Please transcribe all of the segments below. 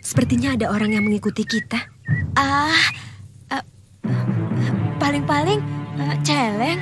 Sepertinya ada orang yang mengikuti kita. Paling-paling celeng.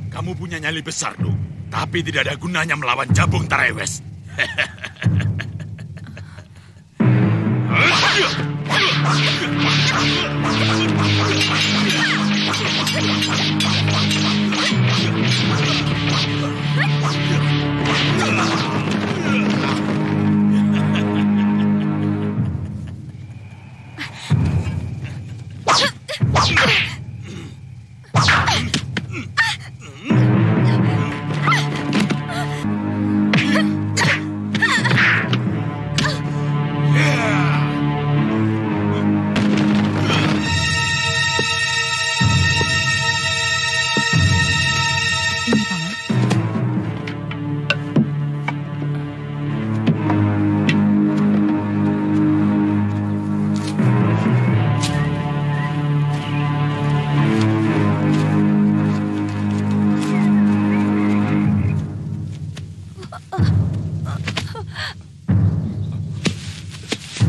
Kamu punya nyali besar, dong. Tapi tidak ada gunanya melawan Jabung Tarewes.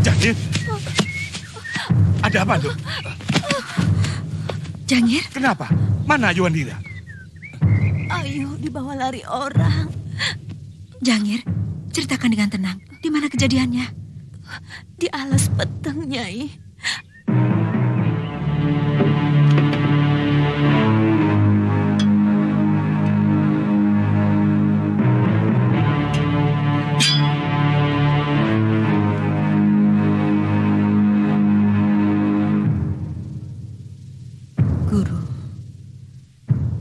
Jangir? Ada apa, Dok? Jangir? Kenapa? Mana Yuandira? Ayo dibawa lari orang. Jangir, ceritakan dengan tenang. Di mana kejadiannya? Di alas peteng, Nyai.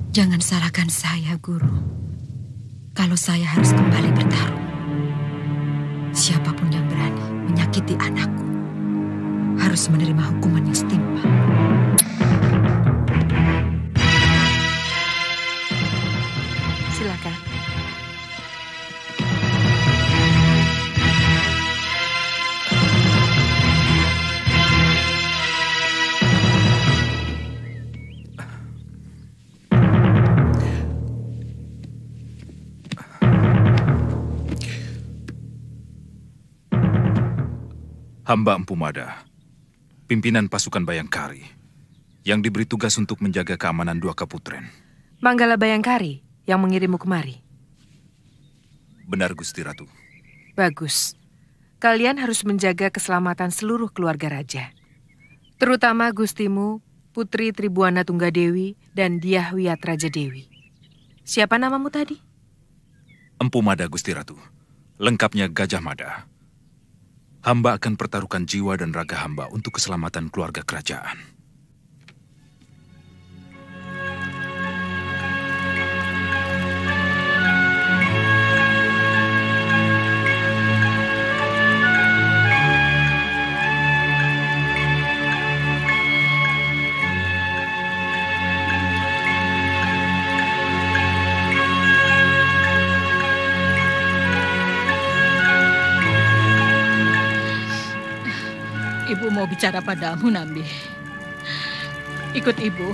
Jangan salahkan saya, Guru. Kalau saya harus kembali bertarung, siapapun yang berani menyakiti anakku harus menerima hukuman yang setimpal. Silakan. Hamba Empu Mada, pimpinan pasukan Bayangkari, yang diberi tugas untuk menjaga keamanan Dua Kaputren. Manggala Bayangkari yang mengirimmu kemari? Benar, Gusti Ratu. Bagus. Kalian harus menjaga keselamatan seluruh keluarga raja. Terutama Gustimu, Putri Tribuana Tunggadewi, dan Dyah Wiyat Raja Dewi. Siapa namamu tadi? Empu Mada, Gusti Ratu. Lengkapnya Gajah Mada. Hamba akan pertaruhkan jiwa dan raga hamba untuk keselamatan keluarga kerajaan. Ibu mau bicara padamu, Nambi. Ikut Ibu.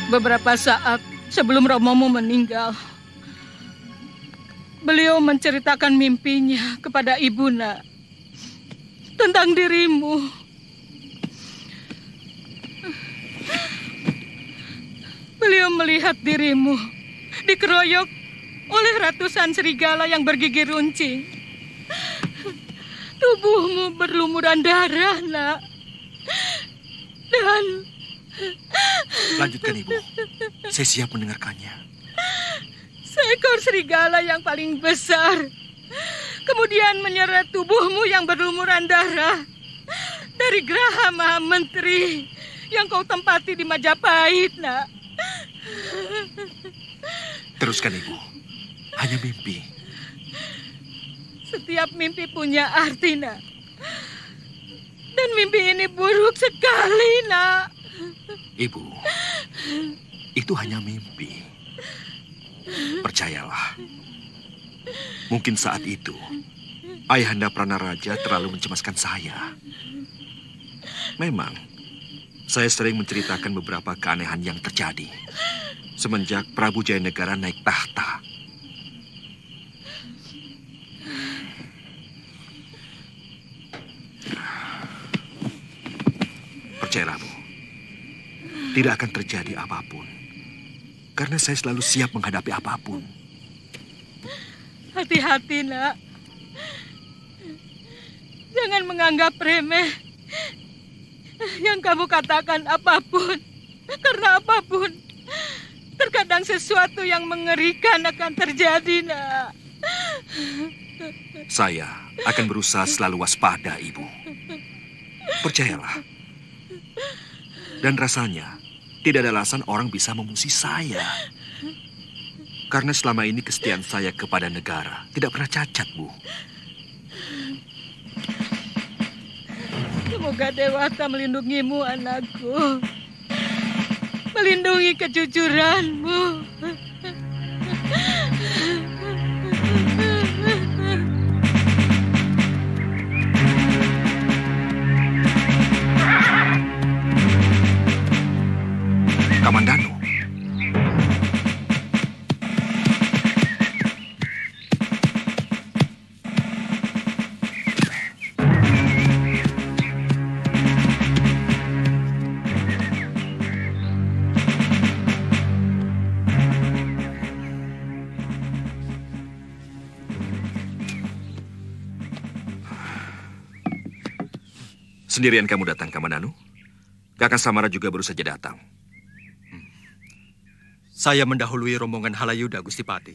Beberapa saat sebelum Romomu meninggal, beliau menceritakan mimpinya kepada Ibunda tentang dirimu. beliau melihat dirimu dikeroyok oleh ratusan serigala yang bergigi runcing. Tubuhmu berlumuran darah, nak. Dan... Lanjutkan, Ibu. Saya siap mendengarkannya. Seekor serigala yang paling besar kemudian menyeret tubuhmu yang berlumuran darah dari Geraha Maha Menteri yang kau tempati di Majapahit, nak. Teruskan, Ibu. Hanya mimpi. Setiap mimpi punya arti, nak. Dan mimpi ini buruk sekali, nak. Ibu, itu hanya mimpi. Percayalah. Mungkin saat itu, Ayahanda Pranaraja terlalu mencemaskan saya. Memang, saya sering menceritakan beberapa keanehan yang terjadi semenjak Prabu Jayanegara naik tahta. Percayalah, Bu. Tidak akan terjadi apapun. Karena saya selalu siap menghadapi apapun. Hati-hati, nak. Jangan menganggap remeh yang kamu katakan apapun. Karena apapun, terkadang sesuatu yang mengerikan akan terjadi, nak. Saya akan berusaha selalu waspada, Ibu. Percayalah. Dan rasanya, tidak ada alasan orang bisa memusuhi saya. Karena selama ini kesetiaan saya kepada negara tidak pernah cacat, Bu. Semoga Dewata melindungimu, anakku. Melindungi kejujuranmu. Kamandano. Sendirian kamu datang, Kamandano? Kakang Samara juga baru saja datang. Saya mendahului rombongan Halayuda, Gusti Pati.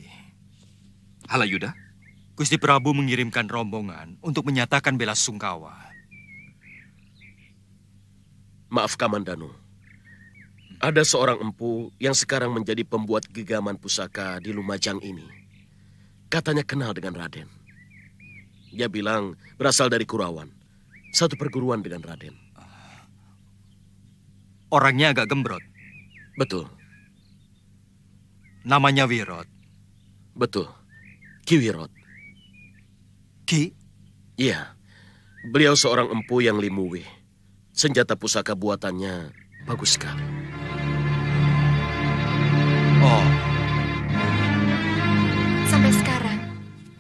Halayuda? Gusti Prabu mengirimkan rombongan untuk menyatakan bela sungkawa. Maaf, Kamandano. Ada seorang empu yang sekarang menjadi pembuat gegaman pusaka di Lumajang ini. Katanya kenal dengan Raden. Dia bilang berasal dari Kurawan, satu perguruan dengan Raden. Orangnya agak gembrot. Betul. Namanya Wirot. Betul. Ki Wirot. Ki? Iya. Beliau seorang empu yang limuwih. Senjata pusaka buatannya bagus sekali. Oh. Sampai sekarang,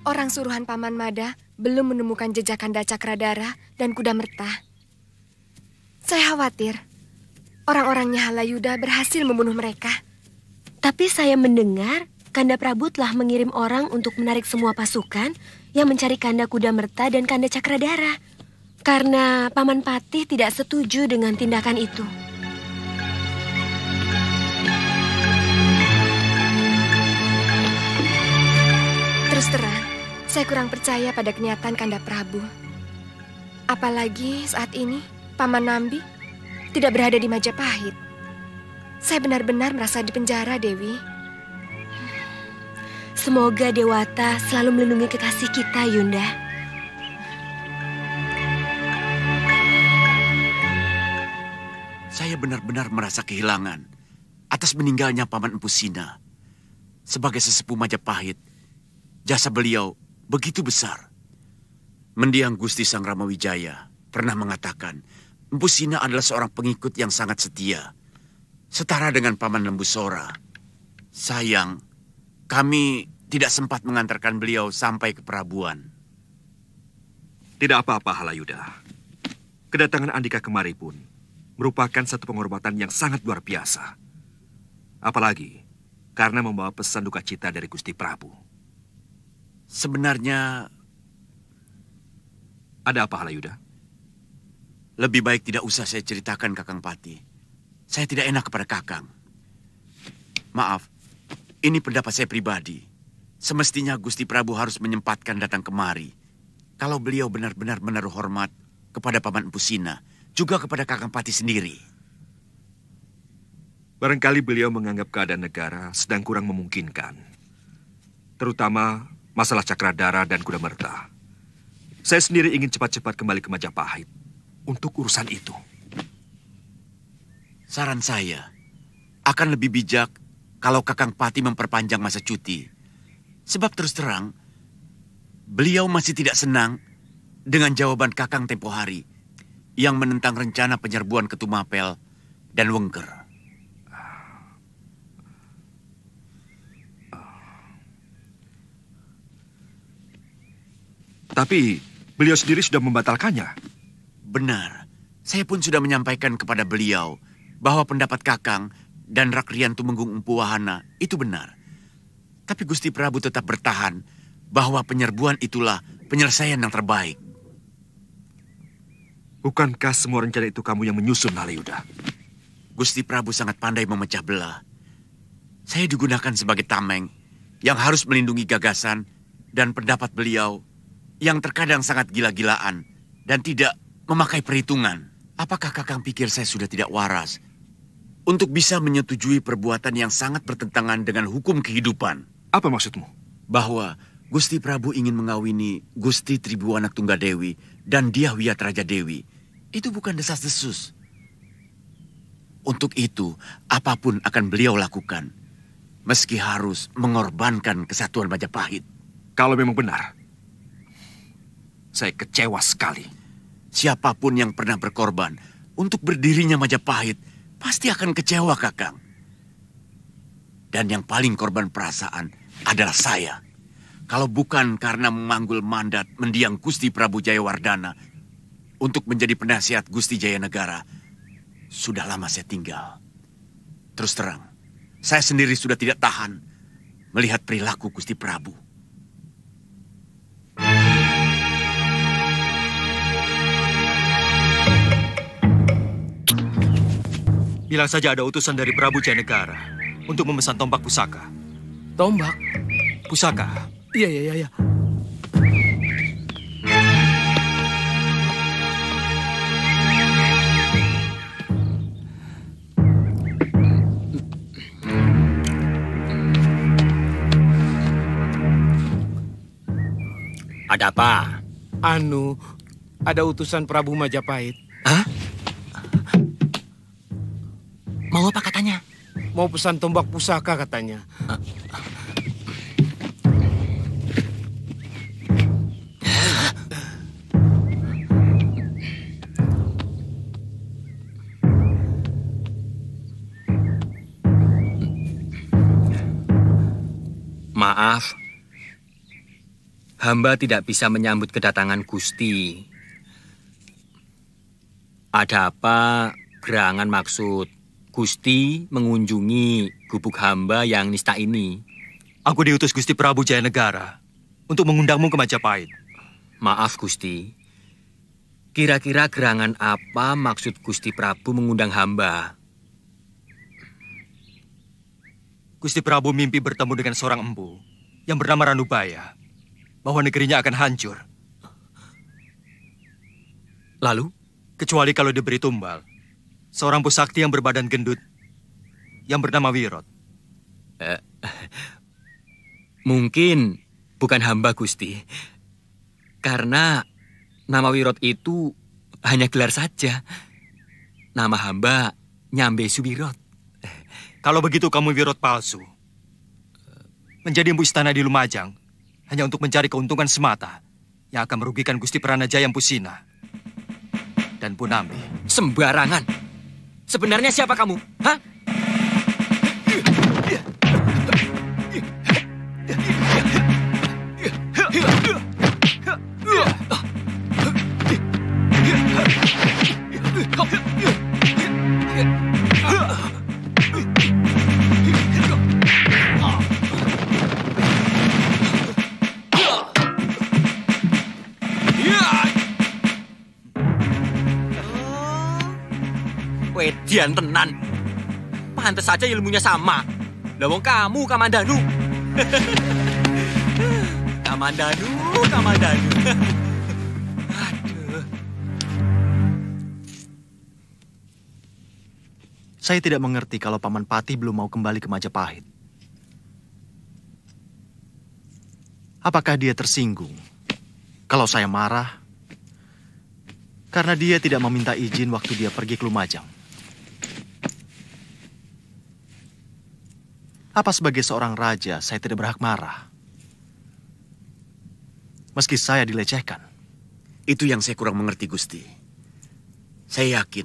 orang suruhan Paman Mada belum menemukan jejak Kanda Cakradara dan Kuda Merta. Saya khawatir orang-orangnya Halayuda berhasil membunuh mereka. Tapi saya mendengar Kanda Prabu telah mengirim orang untuk menarik semua pasukan yang mencari Kanda Kuda Merta dan Kanda Cakradara. Karena Paman Patih tidak setuju dengan tindakan itu. Terus terang, saya kurang percaya pada kenyataan Kanda Prabu. Apalagi saat ini Paman Nambi tidak berada di Majapahit. Saya benar-benar merasa di penjara, Dewi. Semoga Dewata selalu melindungi kekasih kita, Yunda. Saya benar-benar merasa kehilangan atas meninggalnya Paman Empu Sina. Sebagai sesepuh Majapahit, jasa beliau begitu besar. Mendiang Gusti Sang Ramawijaya pernah mengatakan, Empu Sina adalah seorang pengikut yang sangat setia. Setara dengan Paman Lembu Sora. Sayang, kami tidak sempat mengantarkan beliau sampai ke Prabuan. Tidak apa-apa, Halayuda. Kedatangan Andika kemari pun merupakan satu penghormatan yang sangat luar biasa. Apalagi karena membawa pesan duka cita dari Gusti Prabu. Sebenarnya... Ada apa, Halayuda? Lebih baik tidak usah saya ceritakan, Kakang Pati. Saya tidak enak kepada Kakang. Maaf, ini pendapat saya pribadi. Semestinya Gusti Prabu harus menyempatkan datang kemari. Kalau beliau benar-benar menaruh hormat kepada Paman Empu Sina, juga kepada Kakang Pati sendiri. Barangkali beliau menganggap keadaan negara sedang kurang memungkinkan. Terutama masalah Cakradara dan Kuda Merta. Saya sendiri ingin cepat-cepat kembali ke Majapahit untuk urusan itu. Saran saya, akan lebih bijak kalau Kakang Pati memperpanjang masa cuti. Sebab terus terang, beliau masih tidak senang dengan jawaban Kakang tempo hari yang menentang rencana penyerbuan Ketumapel dan Wengker. Tapi beliau sendiri sudah membatalkannya. Benar. Saya pun sudah menyampaikan kepada beliau bahwa pendapat Kakang dan Rakrian Tumenggung Empu Wahana itu benar. Tapi Gusti Prabu tetap bertahan bahwa penyerbuan itulah penyelesaian yang terbaik. Bukankah semua rencana itu kamu yang menyusun, Halayuda? Gusti Prabu sangat pandai memecah belah. Saya digunakan sebagai tameng yang harus melindungi gagasan dan pendapat beliau yang terkadang sangat gila-gilaan dan tidak memakai perhitungan. Apakah Kakang pikir saya sudah tidak waras untuk bisa menyetujui perbuatan yang sangat bertentangan dengan hukum kehidupan? Apa maksudmu? Bahwa Gusti Prabu ingin mengawini Gusti Tribuana Tunggadewi dan Dyah Wiyat Raja Dewi. Itu bukan desas-desus. Untuk itu, apapun akan beliau lakukan, meski harus mengorbankan kesatuan Majapahit. Kalau memang benar, saya kecewa sekali. Siapapun yang pernah berkorban untuk berdirinya Majapahit pasti akan kecewa, Kakang. Dan yang paling korban perasaan adalah saya. Kalau bukan karena memanggul mandat mendiang Gusti Prabu Jayawardana untuk menjadi penasihat Gusti Jayanegara, sudah lama saya tinggal. Terus terang, saya sendiri sudah tidak tahan melihat perilaku Gusti Prabu. Bilang saja ada utusan dari Prabu Jayanegara untuk memesan tombak pusaka. Tombak? Pusaka. Iya. Ada apa? Ada utusan Prabu Majapahit. Hah? Mau apa katanya? Mau pesan tombak pusaka katanya. Maaf, hamba tidak bisa menyambut kedatangan Gusti. Ada apa gerangan maksud Gusti mengunjungi gubuk hamba yang nista ini? Aku diutus Gusti Prabu Jayanegara untuk mengundangmu ke Majapahit. Maaf Gusti, kira-kira gerangan apa maksud Gusti Prabu mengundang hamba? Gusti Prabu mimpi bertemu dengan seorang empu yang bernama Ranubaya, bahwa negerinya akan hancur. Lalu? Kecuali kalau diberi tumbal seorang pusakti yang berbadan gendut yang bernama Wirot. Mungkin bukan hamba Gusti. Karena nama Wirot itu hanya gelar saja. Nama hamba Nyambe Suwirot. Kalau begitu kamu Wirot palsu. Menjadi empu istana di Lumajang hanya untuk mencari keuntungan semata yang akan merugikan Gusti Pranajaya Empu Sina dan Punambi. Sembarangan. Sebenarnya siapa kamu? Hah? Dian tenan. Pantes saja ilmunya sama. Lah wong kamu Kamandanu. Kamandanu. Aduh. Saya tidak mengerti kalau Paman Patih belum mau kembali ke Majapahit. Apakah dia tersinggung kalau saya marah karena dia tidak meminta izin waktu dia pergi ke Lumajang? Apa sebagai seorang raja saya tidak berhak marah? Meski saya dilecehkan. Itu yang saya kurang mengerti, Gusti. Saya yakin,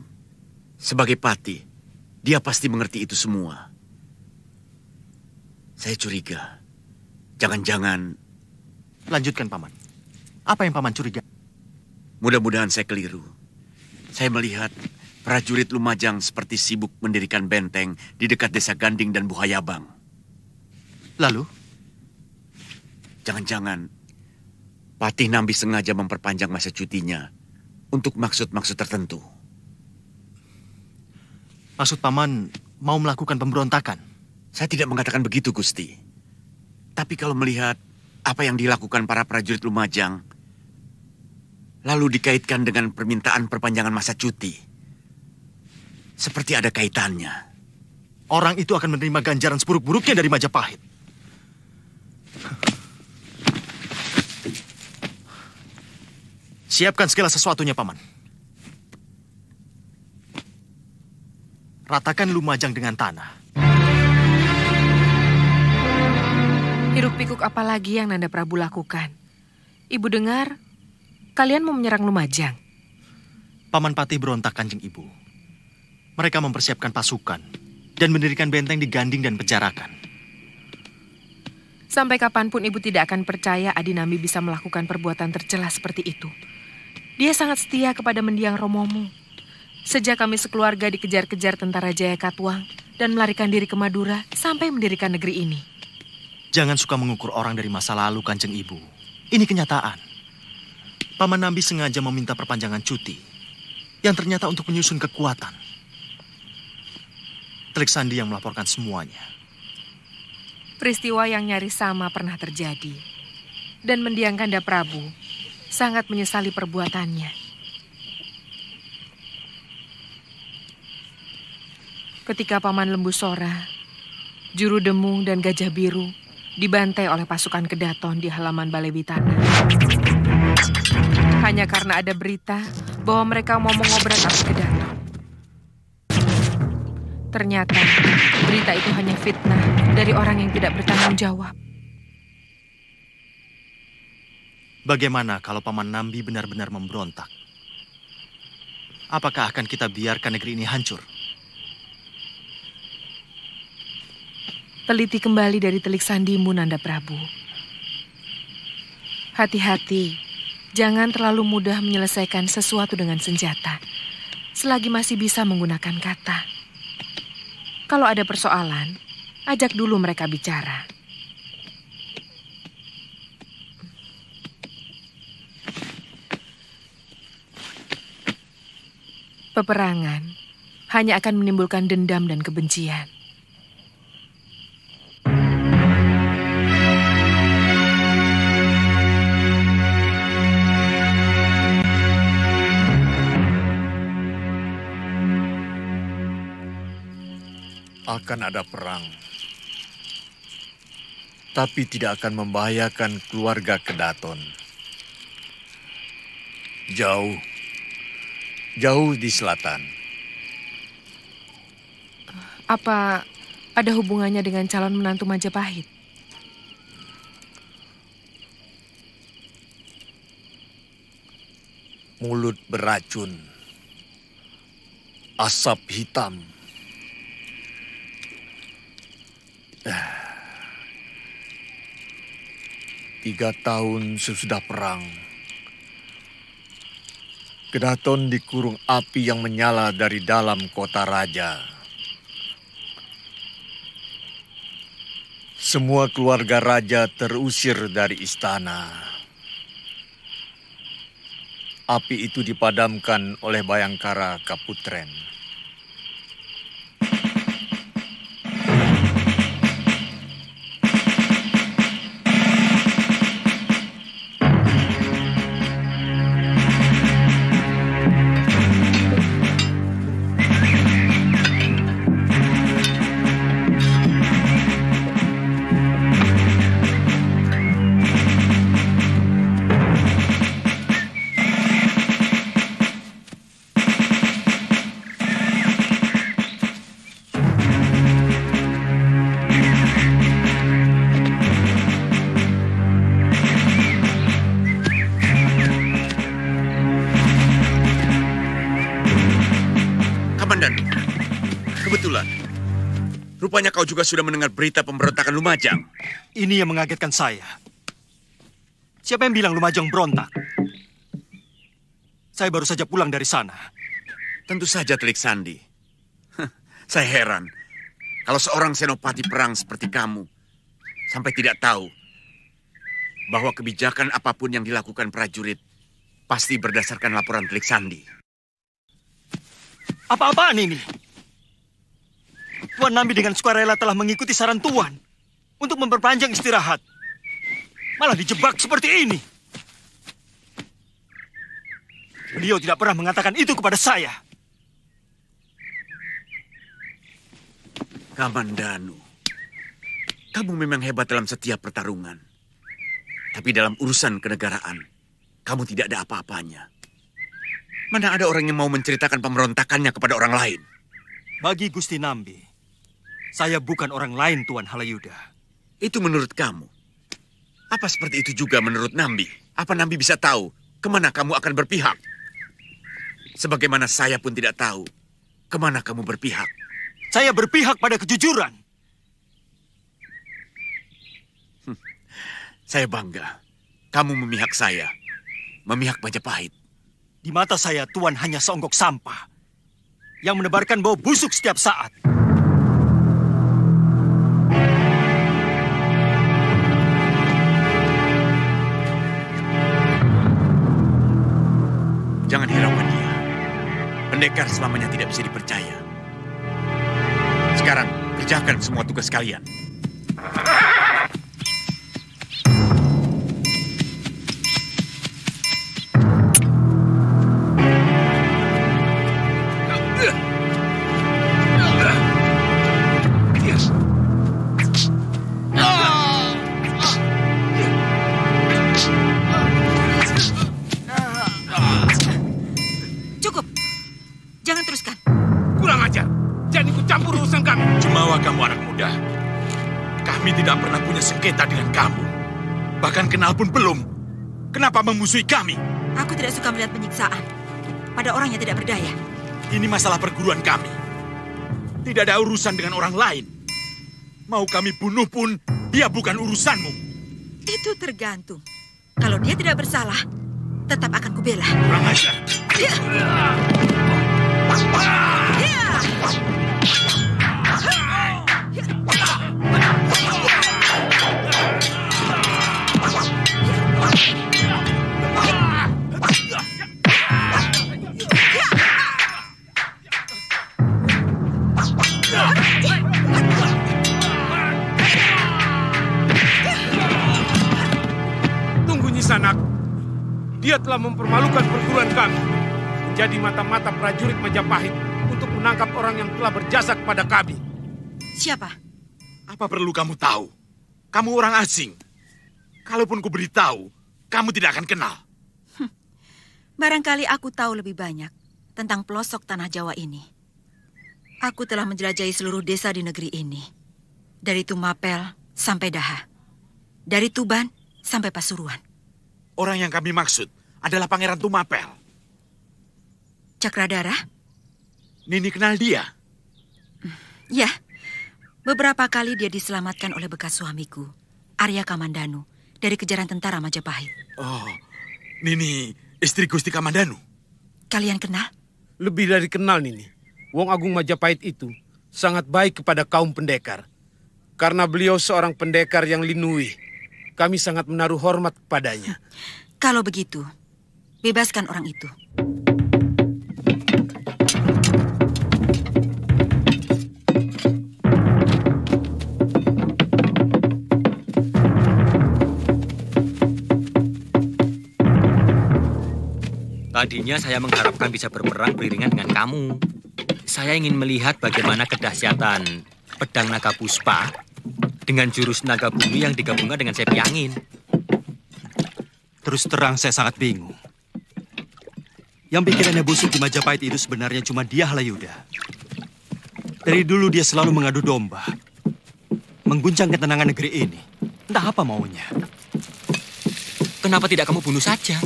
sebagai patih, dia pasti mengerti itu semua. Saya curiga, jangan-jangan... Lanjutkan, Paman. Apa yang Paman curiga? Mudah-mudahan saya keliru. Saya melihat prajurit Lumajang seperti sibuk mendirikan benteng di dekat desa Ganding dan Buhayabang. Lalu? Jangan-jangan Patih Nambi sengaja memperpanjang masa cutinya untuk maksud-maksud tertentu. Maksud Paman mau melakukan pemberontakan? Saya tidak mengatakan begitu, Gusti. Tapi kalau melihat apa yang dilakukan para prajurit Lumajang, lalu dikaitkan dengan permintaan perpanjangan masa cuti, seperti ada kaitannya. Orang itu akan menerima ganjaran seburuk-buruknya dari Majapahit. Siapkan segala sesuatunya, Paman. Ratakan Lumajang dengan tanah. Hiruk pikuk apa lagi yang Nanda Prabu lakukan? Ibu dengar, kalian mau menyerang Lumajang. Paman Patih berontak, Kanjeng Ibu. Mereka mempersiapkan pasukan dan mendirikan benteng di Ganding dan Pejarakan. Sampai kapanpun ibu tidak akan percaya Adi Nambi bisa melakukan perbuatan tercela seperti itu. Dia sangat setia kepada mendiang Romomu. Sejak kami sekeluarga dikejar-kejar tentara Jaya Katuang dan melarikan diri ke Madura sampai mendirikan negeri ini. Jangan suka mengukur orang dari masa lalu, Kanjeng Ibu. Ini kenyataan. Paman Nambi sengaja meminta perpanjangan cuti yang ternyata untuk menyusun kekuatan. Telik Sandi yang melaporkan semuanya. Peristiwa yang nyaris sama pernah terjadi. Dan mendiang Kanda Prabu sangat menyesali perbuatannya. Ketika Paman Lembu Sora, Juru Demung dan Gajah Biru dibantai oleh pasukan Kedaton di halaman Balai Witana. Hanya karena ada berita bahwa mereka mau mengobrak api Kedaton. Ternyata berita itu hanya fitnah dari orang yang tidak bertanggung jawab. Bagaimana kalau Paman Nambi benar-benar memberontak? Apakah akan kita biarkan negeri ini hancur? Teliti kembali dari telik sandimu, Nanda Prabu. Hati-hati, jangan terlalu mudah menyelesaikan sesuatu dengan senjata, selagi masih bisa menggunakan kata. Kalau ada persoalan, ajak dulu mereka bicara. Peperangan hanya akan menimbulkan dendam dan kebencian. Akan ada perang, tapi tidak akan membahayakan keluarga Kedaton. Jauh di selatan. Apa ada hubungannya dengan calon menantu Majapahit? Mulut beracun, asap hitam. 3 tahun sesudah perang, Kedaton dikurung api yang menyala dari dalam kota raja. Semua keluarga raja terusir dari istana. Api itu dipadamkan oleh Bayangkara Kaputren. Rupanya kau juga sudah mendengar berita pemberontakan Lumajang. Ini yang mengagetkan saya. Siapa yang bilang Lumajang berontak? Saya baru saja pulang dari sana. Tentu saja, Telik Sandi. Saya heran. Kalau seorang senopati perang seperti kamu sampai tidak tahu bahwa kebijakan apapun yang dilakukan prajurit pasti berdasarkan laporan Telik Sandi. Apa-apaan ini? Tuan Nambi dengan sukarela telah mengikuti saran Tuan untuk memperpanjang istirahat. Malah dijebak seperti ini. Beliau tidak pernah mengatakan itu kepada saya. Kamandanu, kamu memang hebat dalam setiap pertarungan. Tapi dalam urusan kenegaraan, kamu tidak ada apa-apanya. Mana ada orang yang mau menceritakan pemberontakannya kepada orang lain? Bagi Gusti Nambi, saya bukan orang lain, Tuan Halayuda. Itu menurut kamu. Apa seperti itu juga menurut Nambi? Apa Nambi bisa tahu kemana kamu akan berpihak? Sebagaimana saya pun tidak tahu kemana kamu berpihak. Saya berpihak pada kejujuran. Saya bangga. Kamu memihak saya. Memihak Majapahit. Di mata saya, Tuan hanya seonggok sampah yang menebarkan bau busuk setiap saat. Jangan hiraukan dia. Pendekar selamanya tidak bisa dipercaya. Sekarang, kerjakan semua tugas kalian. Sengketa dengan kamu. Bahkan kenal pun belum. Kenapa memusuhi kami? Aku tidak suka melihat penyiksaan pada orang yang tidak berdaya. Ini masalah perguruan kami. Tidak ada urusan dengan orang lain. Mau kami bunuh pun, dia bukan urusanmu. Itu tergantung. Kalau dia tidak bersalah, tetap akan kubela. Kurang ajar. Sanak, dia telah mempermalukan perguruan kami, menjadi mata-mata prajurit Majapahit untuk menangkap orang yang telah berjasa kepada kami. Siapa? Apa perlu kamu tahu? Kamu orang asing. Kalaupun ku beritahu, kamu tidak akan kenal. Barangkali aku tahu lebih banyak tentang pelosok tanah Jawa ini. Aku telah menjelajahi seluruh desa di negeri ini. Dari Tumapel sampai Daha. Dari Tuban sampai Pasuruan. Orang yang kami maksud adalah Pangeran Tumapel. Cakradara? Nini kenal dia? Ya, beberapa kali dia diselamatkan oleh bekas suamiku, Arya Kamandanu, dari kejaran tentara Majapahit. Oh, Nini istri Gusti Kamandanu. Kalian kenal? Lebih dari kenal, Nini. Wong Agung Majapahit itu sangat baik kepada kaum pendekar. Karena beliau seorang pendekar yang linui. Kami sangat menaruh hormat kepadanya. Kalau begitu, bebaskan orang itu. Tadinya saya mengharapkan bisa berperang beriringan dengan kamu. Saya ingin melihat bagaimana kedahsyatan pedang naga puspa dengan jurus naga bumi yang digabungkan dengan sepi angin. Terus terang saya sangat bingung. Yang pikirannya busuk di Majapahit itu sebenarnya cuma dia, Halayuda. Dari dulu dia selalu mengadu domba. Mengguncang ketenangan negeri ini. Entah apa maunya. Kenapa tidak kamu bunuh saja?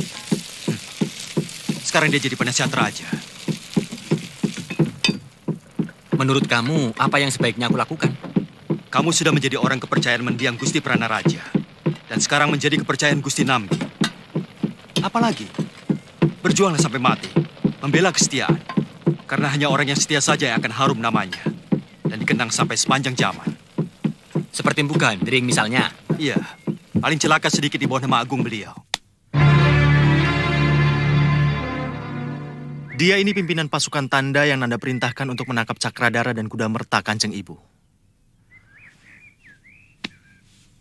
Sekarang dia jadi penasihat raja. Menurut kamu, apa yang sebaiknya aku lakukan? kamu sudah menjadi orang kepercayaan mendiang Gusti Pranaraja. Dan sekarang menjadi kepercayaan Gusti Nambi. Apalagi, berjuanglah sampai mati, membela kesetiaan. Karena hanya orang yang setia saja yang akan harum namanya. Dan dikenang sampai sepanjang zaman. Seperti Mpu Gandring misalnya? Iya, paling celaka sedikit di bawah nama agung beliau. Dia ini pimpinan pasukan tanda yang Nanda perintahkan untuk menangkap Cakradara dan Kuda Merta, Kanjeng Ibu.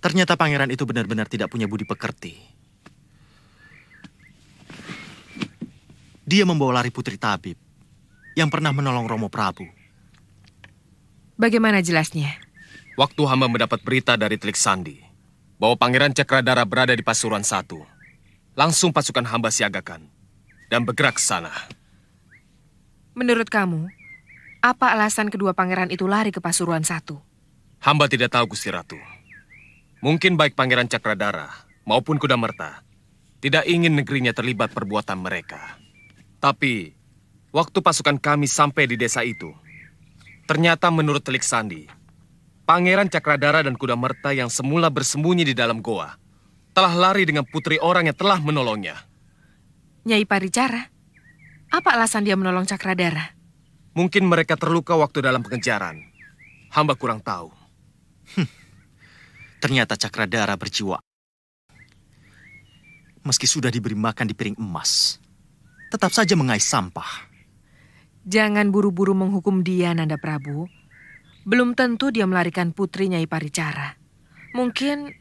Ternyata pangeran itu benar-benar tidak punya budi pekerti. Dia membawa lari putri tabib yang pernah menolong Romo Prabu. Bagaimana jelasnya? Waktu hamba mendapat berita dari Telik Sandi bahwa Pangeran Cakradara berada di Pasuruan 1, langsung pasukan hamba siagakan dan bergerak ke sana. Menurut kamu, apa alasan kedua pangeran itu lari ke Pasuruan 1? Hamba tidak tahu, Gusti Ratu. Mungkin baik Pangeran Cakradara maupun Kuda Merta tidak ingin negerinya terlibat perbuatan mereka. Tapi, waktu pasukan kami sampai di desa itu, ternyata menurut Telik Sandi, Pangeran Cakradara dan Kuda Merta yang semula bersembunyi di dalam goa telah lari dengan putri orang yang telah menolongnya. Nyai Paricara, apa alasan dia menolong Cakradara? Mungkin mereka terluka waktu dalam pengejaran. Hamba kurang tahu. Ternyata Cakradara berjiwa. Meski sudah diberi makan di piring emas, tetap saja mengais sampah. Jangan buru-buru menghukum dia, Nanda Prabu. Belum tentu dia melarikan putri Nyai Paricara. Mungkin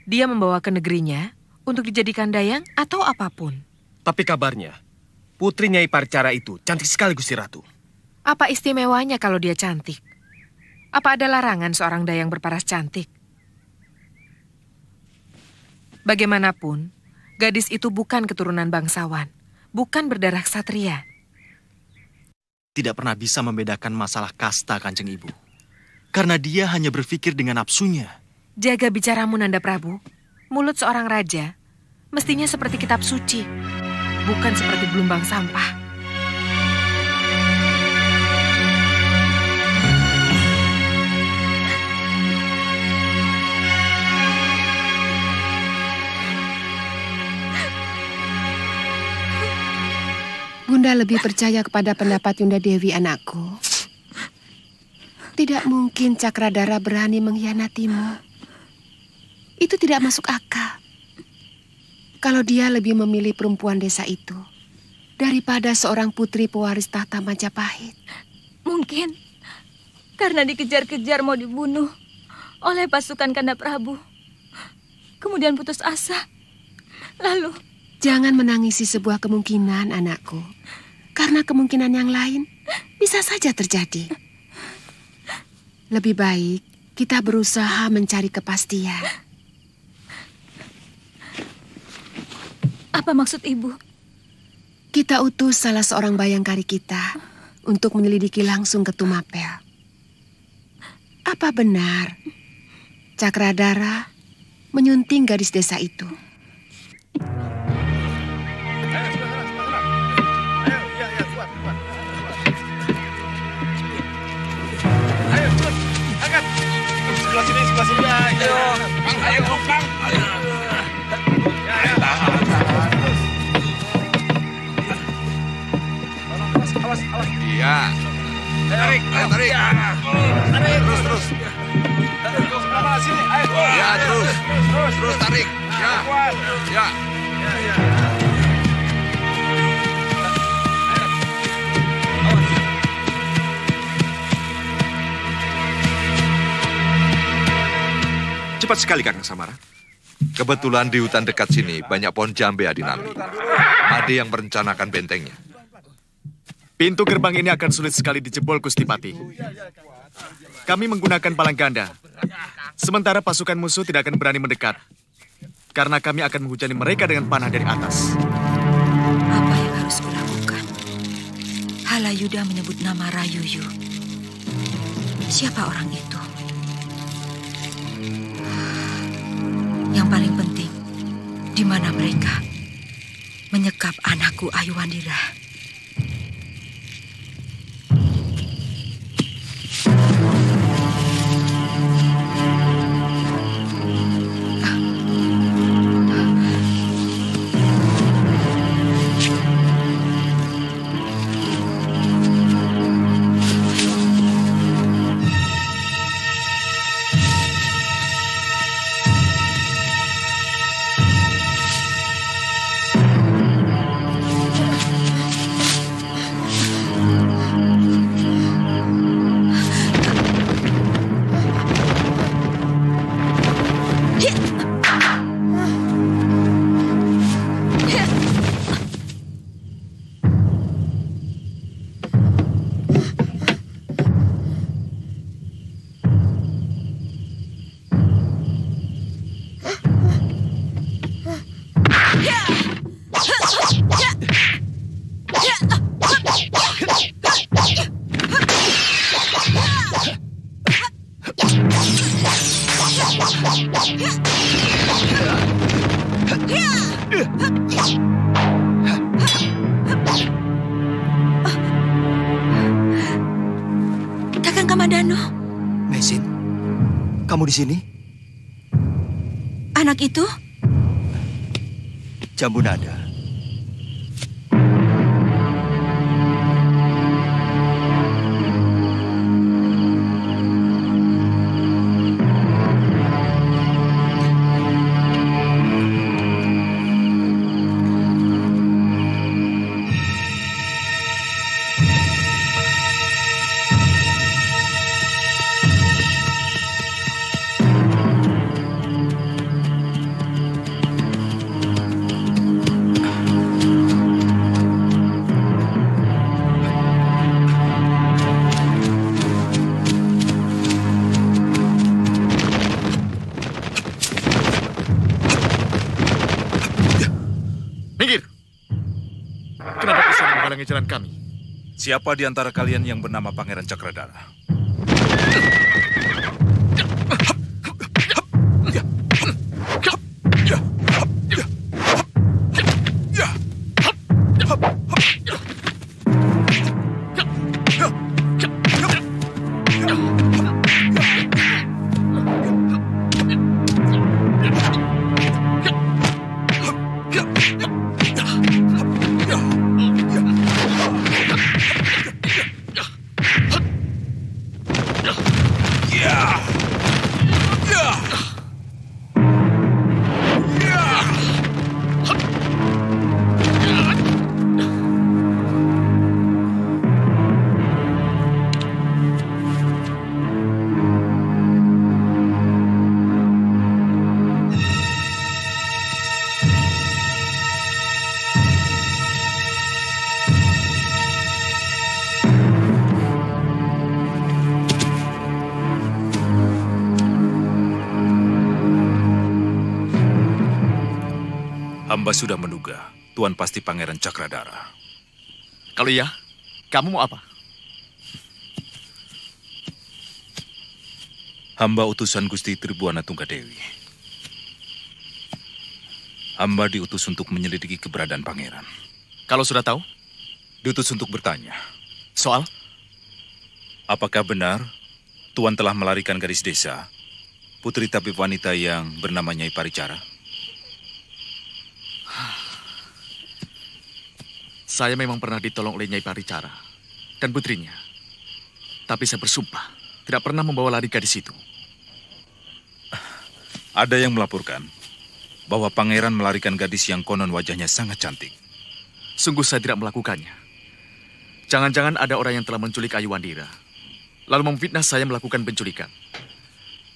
dia membawa ke negerinya untuk dijadikan dayang atau apapun. Tapi kabarnya, putri Nyai Paricara itu cantik sekali, Gusti Ratu. Apa istimewanya kalau dia cantik? Apa ada larangan seorang dayang berparas cantik? Bagaimanapun, gadis itu bukan keturunan bangsawan, bukan berdarah ksatria. Tidak pernah bisa membedakan masalah kasta, Kanjeng Ibu. Karena dia hanya berpikir dengan nafsunya. Jaga bicaramu, Nanda Prabu. Mulut seorang raja mestinya seperti kitab suci, bukan seperti gelombang sampah. Bunda lebih percaya kepada pendapat Yunda Dewi, anakku. Tidak mungkin Cakradara berani mengkhianatimu. Itu tidak masuk akal. Kalau dia lebih memilih perempuan desa itu daripada seorang putri pewaris tahta Majapahit. Mungkin karena dikejar-kejar mau dibunuh oleh pasukan Kanda Prabu. Kemudian putus asa. Lalu... Jangan menangisi sebuah kemungkinan, anakku. Karena kemungkinan yang lain bisa saja terjadi. Lebih baik kita berusaha mencari kepastian. Apa maksud ibu? Kita utus salah seorang bayangkari kita untuk menyelidiki langsung ke Tumapel. Apa benar Cakradara menyunting gadis desa itu? Sebelah sini, ayo. Bang, ayo, Bang. Awas. Iya. Tarik. Terus. Sebelah sini, ayo. Ya, terus tarik. Ya. Cepat sekali, Kakang Samara. Kebetulan di hutan dekat sini banyak pohon jambe Adinambi. Ada yang merencanakan bentengnya. Pintu gerbang ini akan sulit sekali dijebol, Gusti Pati. Kami menggunakan palang ganda. Sementara pasukan musuh tidak akan berani mendekat. Karena kami akan menghujani mereka dengan panah dari atas. Apa yang harus kulakukan? Halayuda menyebut nama Rayuyu. Siapa orang itu? Yang paling penting, di mana mereka menyekap anakku Ayuwandira. Kakang Kamandano. Mesin, kamu di sini? Anak itu? Jambu nada. Jalan kami. Siapa di antara kalian yang bernama Pangeran Cakradara? Hamba sudah menduga, Tuan pasti Pangeran Cakradara. Kalau iya, kamu mau apa? Hamba utusan Gusti Tribuana Tunggadewi. Hamba diutus untuk menyelidiki keberadaan pangeran. Kalau sudah tahu? Diutus untuk bertanya. Soal? Apakah benar Tuan telah melarikan gadis desa, putri tabib wanita yang bernama Nyai Paricara? Saya memang pernah ditolong oleh Nyai Paricara dan putrinya. Tapi saya bersumpah tidak pernah membawa lari gadis itu. Ada yang melaporkan bahwa pangeran melarikan gadis yang konon wajahnya sangat cantik. Sungguh saya tidak melakukannya. Jangan-jangan ada orang yang telah menculik Ayu Wandira, lalu memfitnah saya melakukan penculikan.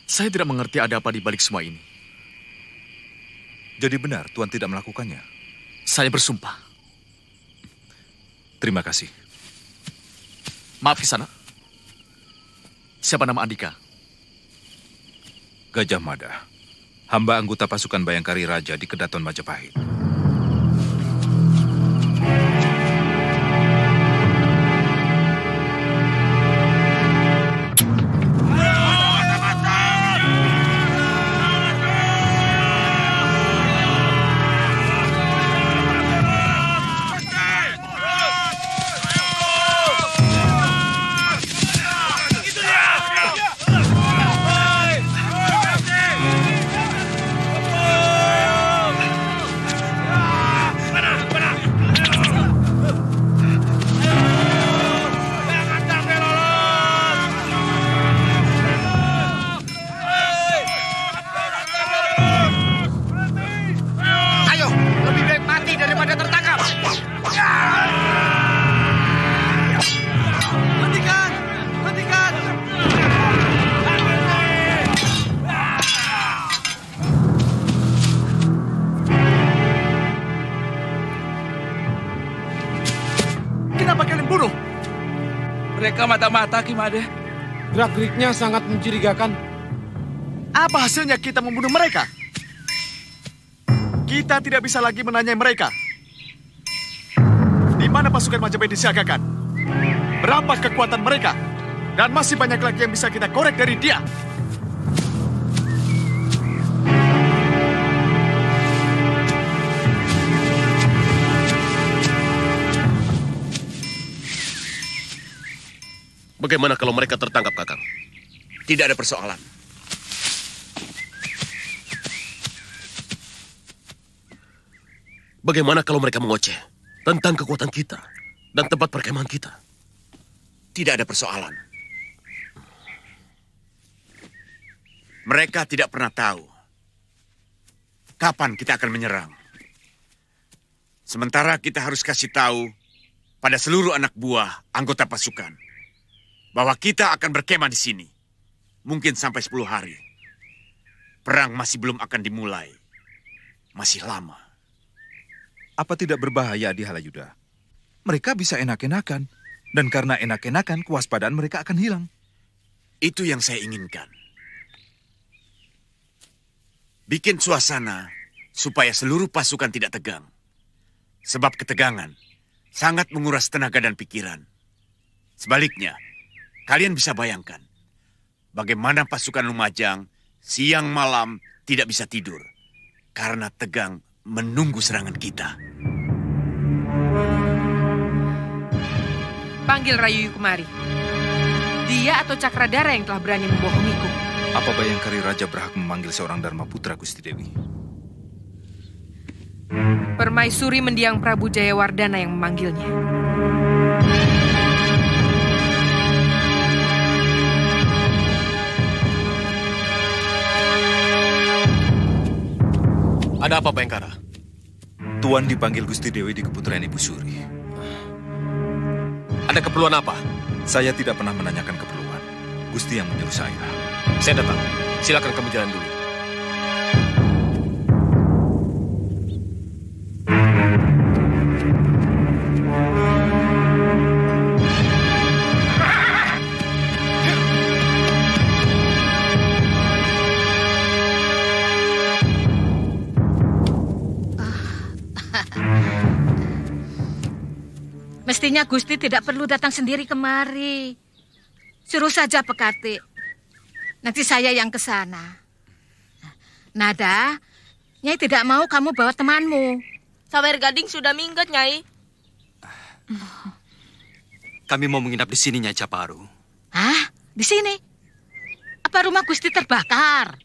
Saya tidak mengerti ada apa di balik semua ini. Jadi benar Tuan tidak melakukannya? Saya bersumpah. Terima kasih. Maaf Kisana. Siapa nama Andika? Gajah Mada. Hamba anggota pasukan Bayangkari Raja di Kedaton Majapahit. Mata-mata Kimade. Gerak-geriknya sangat mencurigakan. Apa hasilnya kita membunuh mereka? Kita tidak bisa lagi menanyai mereka. Di mana pasukan Majapahit disiagakan? Berapa kekuatan mereka? Dan masih banyak lagi yang bisa kita korek dari dia. Bagaimana kalau mereka tertangkap, Kakang? Tidak ada persoalan. Bagaimana kalau mereka mengoceh tentang kekuatan kita dan tempat perkemahan kita? Tidak ada persoalan. Mereka tidak pernah tahu kapan kita akan menyerang. Sementara kita harus kasih tahu pada seluruh anak buah anggota pasukan bahwa kita akan berkemah di sini. Mungkin sampai 10 hari. Perang masih belum akan dimulai. Masih lama. Apa tidak berbahaya di Halayuda? Mereka bisa enak-enakan. Dan karena enak-enakan, kewaspadaan mereka akan hilang. Itu yang saya inginkan. Bikin suasana supaya seluruh pasukan tidak tegang. Sebab ketegangan sangat menguras tenaga dan pikiran. Sebaliknya, kalian bisa bayangkan bagaimana pasukan Lumajang siang malam tidak bisa tidur karena tegang menunggu serangan kita. Panggil Rayuyu kemari. Dia atau Cakradara yang telah berani membohongiku. Apa Bayangkari Raja berhak memanggil seorang Dharma Putra, Gusti Dewi? Permaisuri mendiang Prabu Jayawardana yang memanggilnya. Ada apa, Bayangkara? Tuan dipanggil Gusti Dewi di keputrian Ibu Suri. Ada keperluan apa? Saya tidak pernah menanyakan keperluan. Gusti yang menyuruh saya. Saya datang. Silakan kamu jalan dulu. Mestinya Gusti tidak perlu datang sendiri kemari. Suruh saja Pekati. Nanti saya yang ke sana. Nada, Nyai tidak mau kamu bawa temanmu. Sawer Gading sudah minggat, Nyai. Kami mau menginap di sini, Nyai Caparu. Hah? Di sini? Apa rumah Gusti terbakar?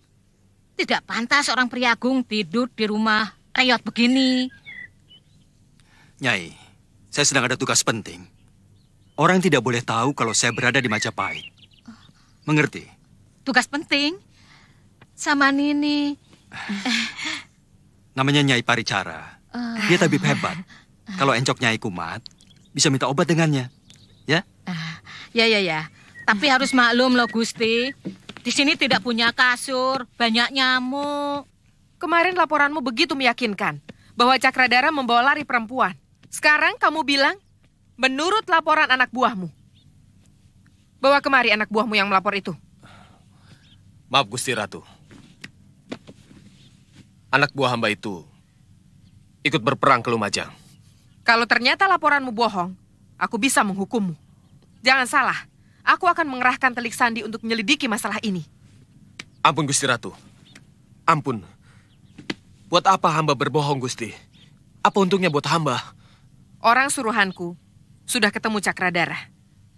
Tidak pantas orang priagung tidur di rumah reyot begini. Nyai, saya sedang ada tugas penting. Orang tidak boleh tahu kalau saya berada di Majapahit. Mengerti? Tugas penting? Sama Nini. Namanya Nyai Paricara. Dia tabib hebat. Kalau encok Nyai kumat, bisa minta obat dengannya. Ya? Ya. Tapi harus maklum loh Gusti. Di sini tidak punya kasur, banyak nyamuk. Kemarin laporanmu begitu meyakinkan bahwa Cakradara membawa lari perempuan. Sekarang kamu bilang, menurut laporan anak buahmu. Bawa kemari anak buahmu yang melapor itu. Maaf Gusti Ratu. Anak buah hamba itu ikut berperang ke Lumajang. Kalau ternyata laporanmu bohong, aku bisa menghukummu. Jangan salah, aku akan mengerahkan Telik Sandi untuk menyelidiki masalah ini. Ampun Gusti Ratu. Ampun. Buat apa hamba berbohong Gusti? Apa untungnya buat hamba? Orang suruhanku sudah ketemu Cakradara.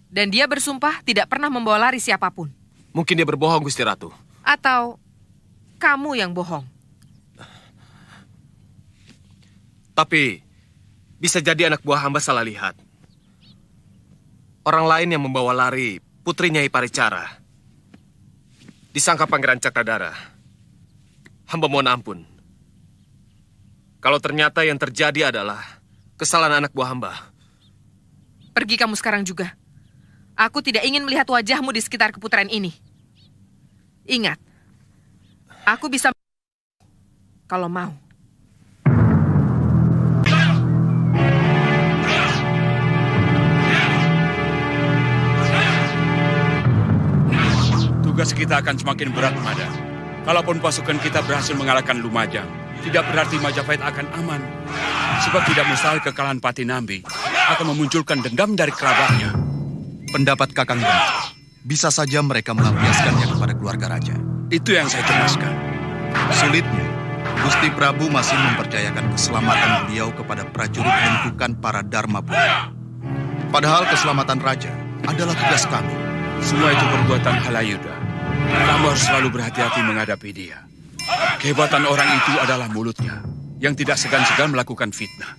Dan dia bersumpah tidak pernah membawa lari siapapun. Mungkin dia berbohong Gusti Ratu. Atau kamu yang bohong. Tapi bisa jadi anak buah hamba salah lihat. Orang lain yang membawa lari putri Nyai Paricara disangka Pangeran Cakradara. Hamba mohon ampun. Kalau ternyata yang terjadi adalah kesalahan anak buah hamba. Pergi kamu sekarang juga. Aku tidak ingin melihat wajahmu di sekitar keputaran ini. Ingat, aku bisa kalau mau. Tugas kita akan semakin berat, Mada. Kalaupun pasukan kita berhasil mengalahkan Lumajang, tidak berarti Majapahit akan aman. Sebab tidak mustahil kekalahan Patinambi akan memunculkan dendam dari kerabatnya. Pendapat Kakang Bantu, bisa saja mereka melampiaskannya kepada keluarga raja. Itu yang saya cemaskan. Sulitnya, Gusti Prabu masih mempercayakan keselamatan beliau kepada prajurit bentukan para Dharma Putra. Padahal keselamatan raja adalah tugas kami. Semua itu perbuatan Halayuda. Kamu harus selalu berhati-hati menghadapi dia. Kehebatan orang itu adalah mulutnya, yang tidak segan-segan melakukan fitnah.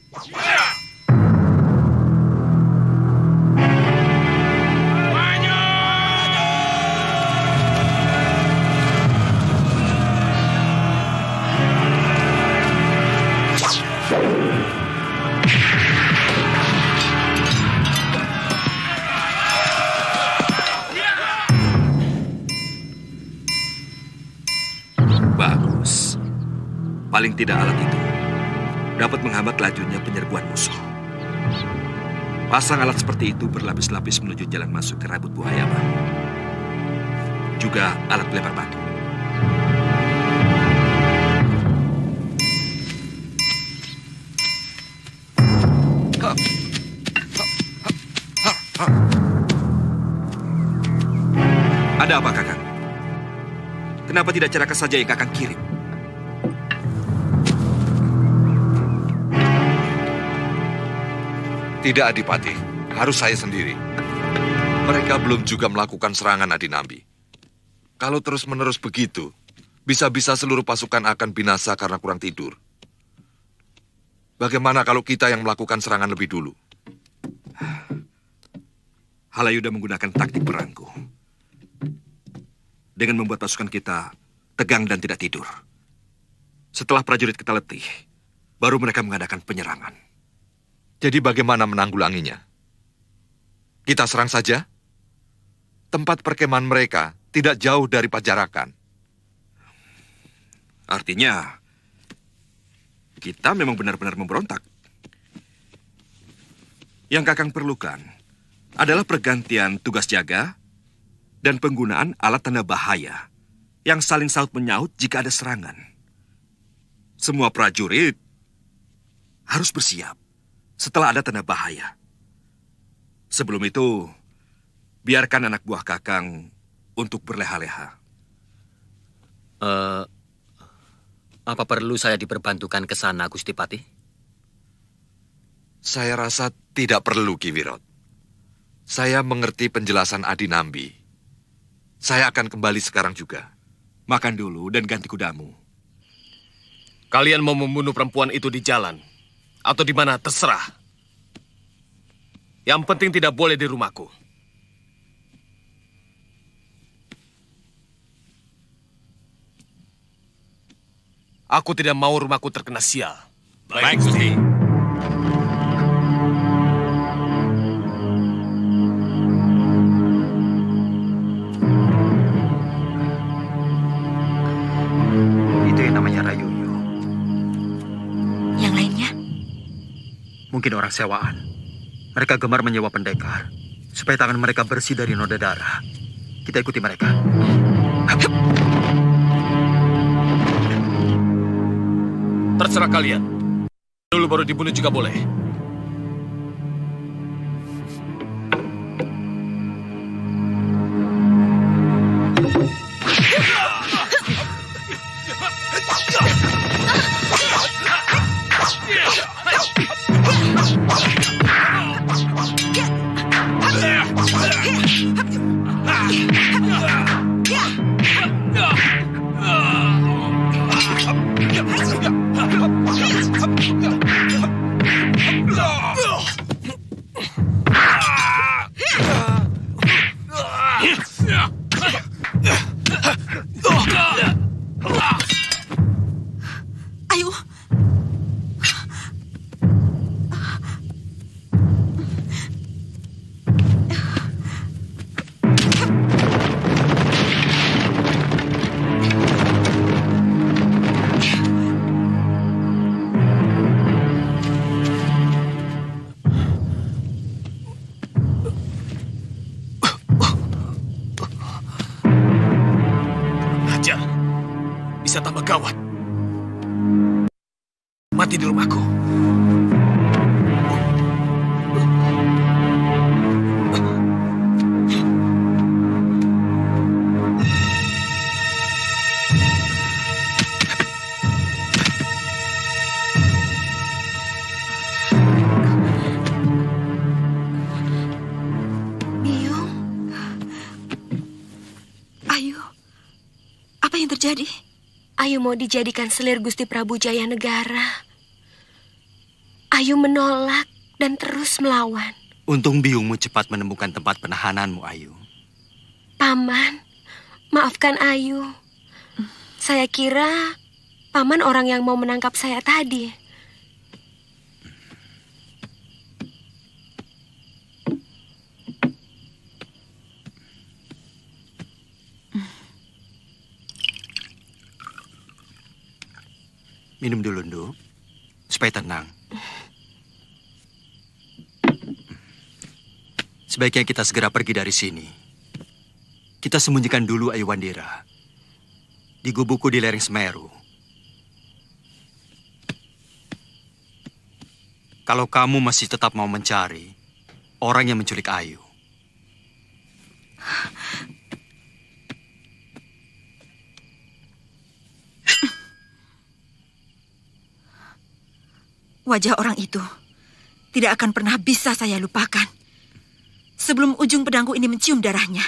Bagus. Paling tidak alat itu dapat menghambat lajunya penyerbuan musuh. Pasang alat seperti itu berlapis-lapis menuju jalan masuk ke Rabut Buhayama. Juga alat pelempar batu. Ada apa, Kakang? Kenapa tidak Caraka saja yang Kakang kirim? Tidak, Adipati. Harus saya sendiri. Mereka belum juga melakukan serangan Adinambi. Kalau terus-menerus begitu, bisa-bisa seluruh pasukan akan binasa karena kurang tidur. Bagaimana kalau kita yang melakukan serangan lebih dulu? Halayuda menggunakan taktik perangku. Dengan membuat pasukan kita tegang dan tidak tidur. Setelah prajurit kita letih, baru mereka mengadakan penyerangan. Jadi bagaimana menanggulanginya? Kita serang saja? Tempat perkemahan mereka tidak jauh dari Pajarakan. Artinya, kita memang benar-benar memberontak. Yang Kakang perlukan adalah pergantian tugas jaga dan penggunaan alat tanda bahaya yang saling saut menyaut jika ada serangan. Semua prajurit harus bersiap setelah ada tanda bahaya. Sebelum itu, biarkan anak buah Kakang untuk berleha-leha. Apa perlu saya diperbantukan ke sana, Gusti Patih? Saya rasa tidak perlu, Ki Wirot. Saya mengerti penjelasan Adinambi. Saya akan kembali sekarang juga. Makan dulu dan ganti kudamu. Kalian mau membunuh perempuan itu di jalan atau di mana terserah. Yang penting tidak boleh di rumahku. Aku tidak mau rumahku terkena sial. Baik, Gusti. Itu yang namanya Rayuyo. Yang lainnya? Mungkin orang sewaan. Mereka gemar menyewa pendekar supaya tangan mereka bersih dari noda darah. Kita ikuti mereka. Terserah kalian. Dulu baru dibunuh juga boleh. Ayo. Ajar. Bisa tambah gawat. Mati di rumahku. Biung, terjadi? Ayu mau dijadikan selir Gusti Prabu Jaya Negara. Ayu menolak dan terus melawan. Untung biungmu cepat menemukan tempat penahananmu, Ayu. Paman, maafkan Ayu. Saya kira Paman orang yang mau menangkap saya tadi. Minum dulu, Nduk, supaya tenang. Sebaiknya kita segera pergi dari sini. Kita sembunyikan dulu Ayu Wandira di gubukku di lereng Semeru. Kalau kamu masih tetap mau mencari orang yang menculik Ayu, wajah orang itu tidak akan pernah bisa saya lupakan sebelum ujung pedangku ini mencium darahnya.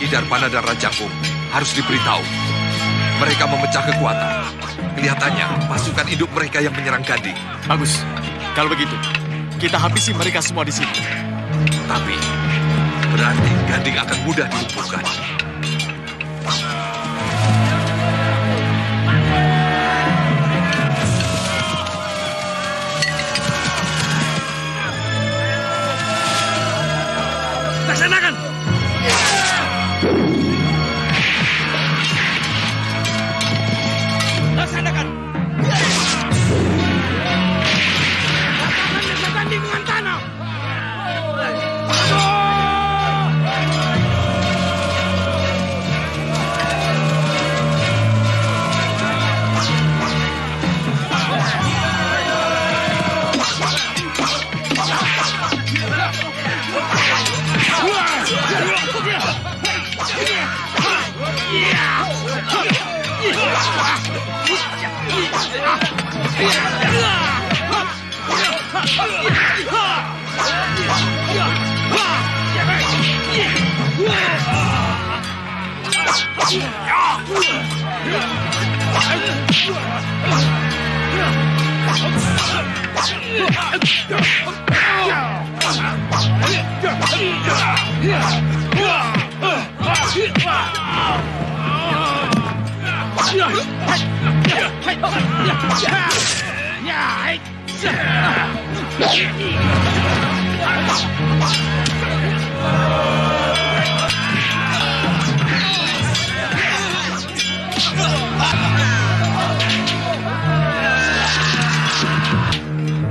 Darpana dan Rajangkum harus diberitahu. Mereka memecah kekuatan. Kelihatannya pasukan induk mereka yang menyerang Gading. Bagus. Kalau begitu, kita habisi mereka semua di sini. Tapi berarti Gading akan mudah dilumpuhkan. Laksanakan! Laksanakan! Katakan Gading dengan tanah!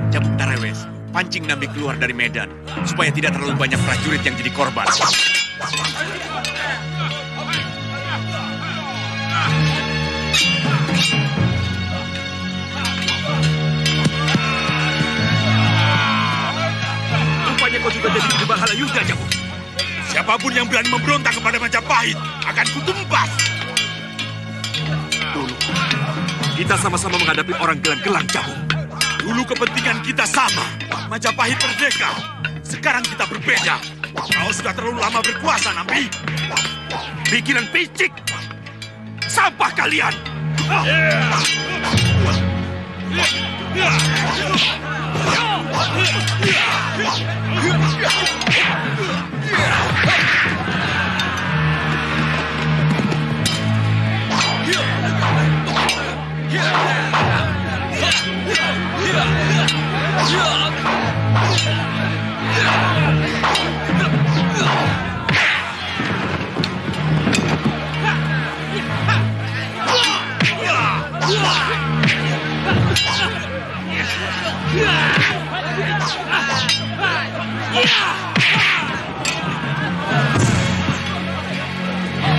Cabut Tarewes, pancing Nambi keluar dari medan, supaya tidak terlalu banyak prajurit yang jadi korban. juga jadi penyebab Halayudha, Jabu. Siapapun yang berani memberontak kepada Majapahit akan kutumpas. Dulu, kita sama-sama menghadapi orang gelang-gelang, Jabu. Dulu kepentingan kita sama. Majapahit merdeka. Sekarang kita berbeda. Kau sudah terlalu lama berkuasa, Nambi. Pikiran picik. Sampah kalian.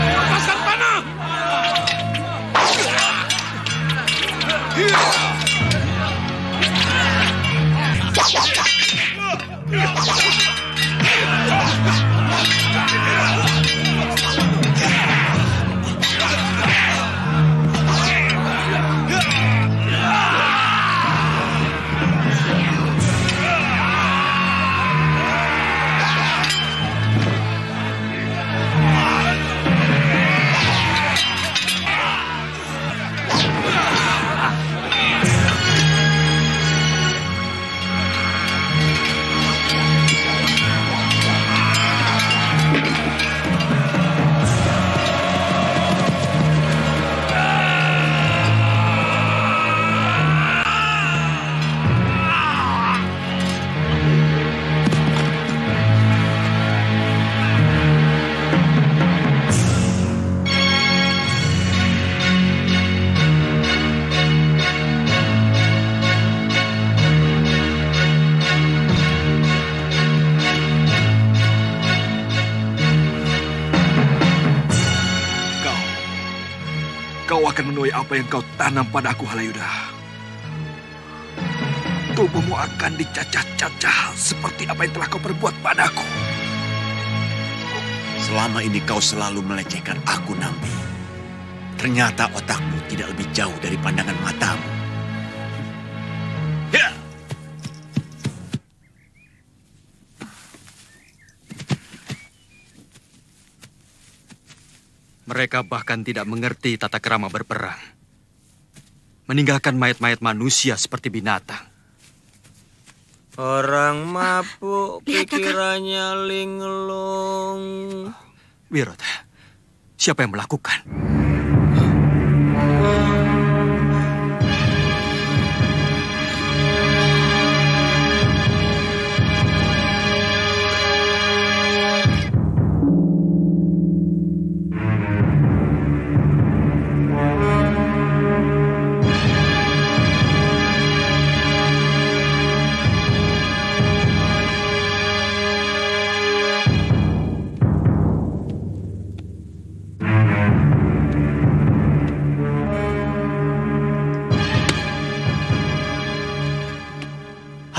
Lepaskan panah! Kau akan menuai apa yang kau tanam padaku, Halayudha. Tubuhmu akan dicacah-cacah seperti apa yang telah kau perbuat padaku. Selama ini kau selalu melecehkan aku, Nambi. Ternyata otakmu tidak lebih jauh dari pandangan matamu. Ya! Mereka bahkan tidak mengerti tata krama berperang. Meninggalkan mayat-mayat manusia seperti binatang. Orang mabuk pikirannya linglung. Wirot, siapa yang melakukan?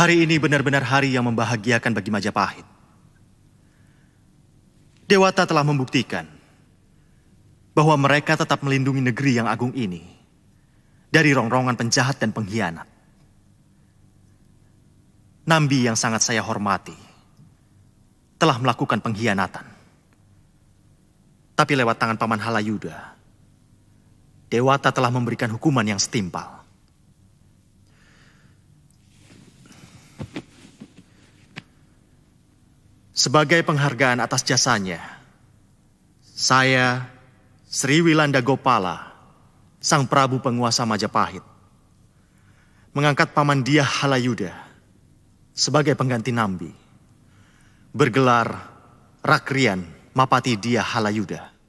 Hari ini benar-benar hari yang membahagiakan bagi Majapahit. Dewata telah membuktikan bahwa mereka tetap melindungi negeri yang agung ini dari rongrongan penjahat dan pengkhianat. Nambi yang sangat saya hormati telah melakukan pengkhianatan. Tapi lewat tangan Paman Halayudha, Dewata telah memberikan hukuman yang setimpal. Sebagai penghargaan atas jasanya, saya, Sri Wilanda Gopala, Sang Prabu Penguasa Majapahit, mengangkat Paman Dyah Halayudha sebagai pengganti Nambi, bergelar Rakrian Mapati Dyah Halayudha.